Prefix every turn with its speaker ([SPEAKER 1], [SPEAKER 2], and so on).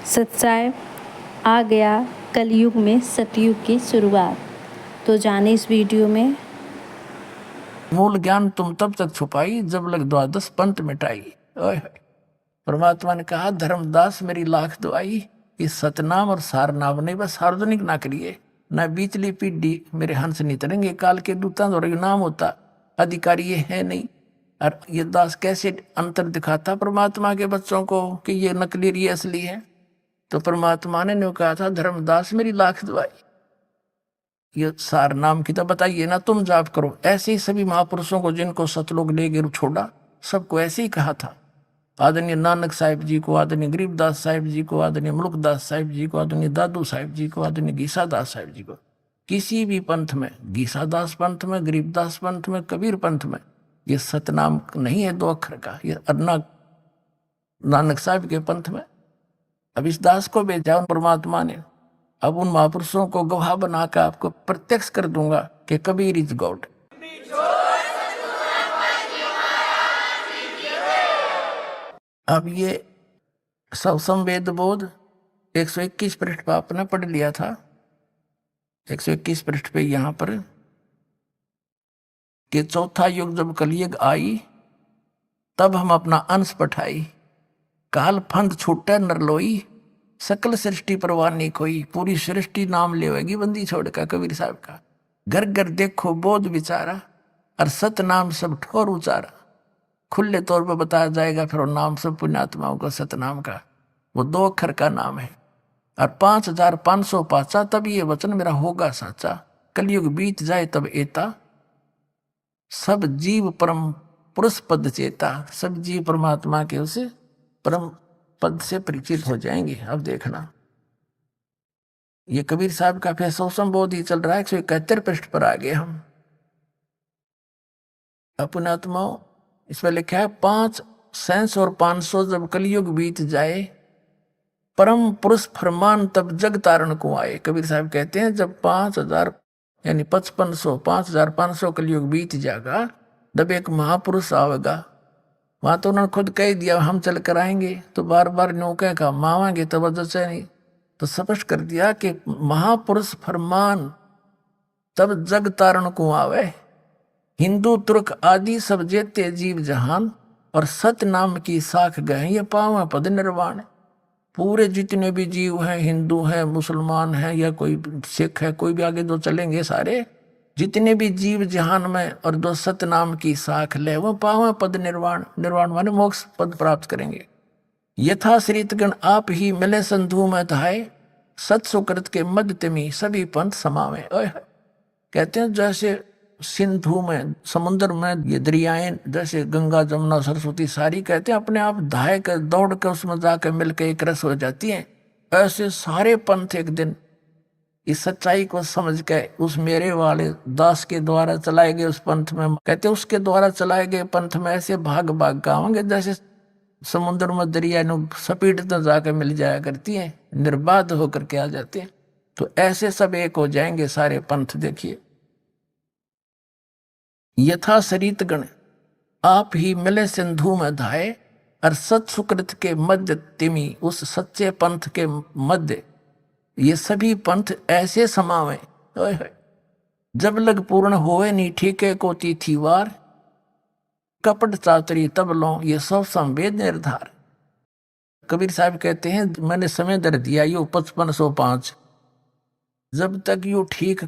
[SPEAKER 1] सच्चाई आ गया कलयुग में सतयुग की शुरुआत। तो जाने इस वीडियो में।
[SPEAKER 2] मूल ज्ञान तुम तब तक छुपाई जब लग द्वादश पंथ मिटाई। ओए परमात्मा ने कहा धर्मदास मेरी लाख दुआई, इस सतनाम और सार नाम नहीं बस सार्वजनिक ना करिए, न बीचली पीढ़ी मेरे हंस नहीं तरेंगे, काल के दूता और नाम होता अधिकारी ये है नहीं। और ये दास कैसे अंतर दिखाता परमात्मा के बच्चों को कि ये नकली ये असली है। तो परमात्मा ने कहा था धर्मदास मेरी लाख दुआई, ये सार नाम की तो बताइए ना तुम जाप करो। ऐसे ही सभी महापुरुषों को जिनको सतलोक ले गिर छोड़ा सबको ऐसे ही कहा था। आदरणीय नानक साहिब जी को, आदरणीय गरीबदास साहिब जी को, आदरणीय मुल्कदास साहिब जी को, आदरणीय दादू साहिब जी को, आदरणीय गीसादास साहिब जी को। किसी भी पंथ में, गीसादास पंथ में, गरीबदास पंथ में, कबीर पंथ में ये सतनाम नहीं है 2 अक्षर का। ये अन्ना नानक साहिब के पंथ में अब इस दास को भेजा परमात्मा ने। अब उन महापुरुषों को गवाह बनाकर आपको प्रत्यक्ष कर दूंगा कि कबीर इज गॉड। अब ये सवसम वेद बोध 121 पृष्ठ पर आपने पढ़ लिया था। 121 पृष्ठ पे यहां पर कि चौथा युग जब कलयुग आई तब हम अपना अंश पठाई, काल फंद छूटे नरलोई, सकल सृष्टि परवाह नहीं कोई, पूरी सृष्टि नाम लेवेगी बंदी छोड़ का। कबीर साहब का घर घर देखो बोध विचारा, और सत नाम सब ठोर उचारा। खुले तौर पर बताया जाएगा फिर नाम सब पुण्यात्माओं का सतनाम का। वो 2 अक्षर का नाम है। और 5500 पाचा तब ये वचन मेरा होगा साचा, कलयुग बीत जाए तब एता, सब जीव परम पुरुष पद चेता। सब जीव परमात्मा के उसे परम पद से परिचित हो जाएंगे। अब देखना ये कबीर साहब का फिर सौसम बोध ही चल रहा है। 171 पृष्ठ पर आ गए हम। अपनात्माओं इसमें लिखा है 500 और 500 जब कलयुग बीत जाए, परम पुरुष फरमान तब जग तारण को आए। कबीर साहब कहते हैं जब 5000 यानी 5500 कलयुग बीत जाएगा तब एक महापुरुष आवेगा। वहां तो उन्होंने खुद कह दिया हम चल कर आएंगे, तो बार बार नौके का मावांगे तो वजह नहीं, तो स्पष्ट कर दिया कि महापुरुष फरमान तब जग तारण को आवे, हिंदू तुर्क आदि सब जेते जीव जहान, और सत नाम की साख गए ये पावा पद निर्वाण। पूरे जितने भी जीव हैं, हिंदू हैं, मुसलमान हैं, या कोई सिख है, कोई भी आगे जो चलेंगे सारे जितने भी जीव जहान में, और जो सत नाम की साख ले वो पावा पद निर्वाण। निर्वाण माने मोक्ष पद प्राप्त करेंगे। यथा श्रीतगण आप ही मिले संधु में धाये, सत सुकृत के मध्य तिमी सभी पंथ समावे। कहते हैं जैसे सिंधु में, समुद्र में ये दरियाएं जैसे गंगा जमुना सरस्वती सारी कहते हैं अपने आप धाय कर दौड़ कर उसमें जाकर मिलकर एक रस हो जाती हैं। ऐसे सारे पंथ एक दिन इस सच्चाई को समझ के उस मेरे वाले दास के द्वारा चलाए गए उस पंथ में, कहते उसके द्वारा चलाए गए पंथ में ऐसे भाग भाग का होंगे जैसे समुद्र में दरिया सपीट तो जाकर मिल जाया करती हैं, निर्बाध होकर के आ जाते हैं। तो ऐसे सब एक हो जाएंगे सारे पंथ। देखिए यथा सरित गण आप ही मिले सिंधु में धाये, और सत सुकृत के मध्य तिमी उस सच्चे पंथ के मध्य ये सभी पंथ ऐसे समावे। जब लग पूर्ण होए नहीं ठीके को तिथि वार, कपट चातरी तब लो ये सब संवेद निर्धार। कबीर साहब कहते हैं मैंने समय दर दिया यो 5505, जब तक यू ठीक का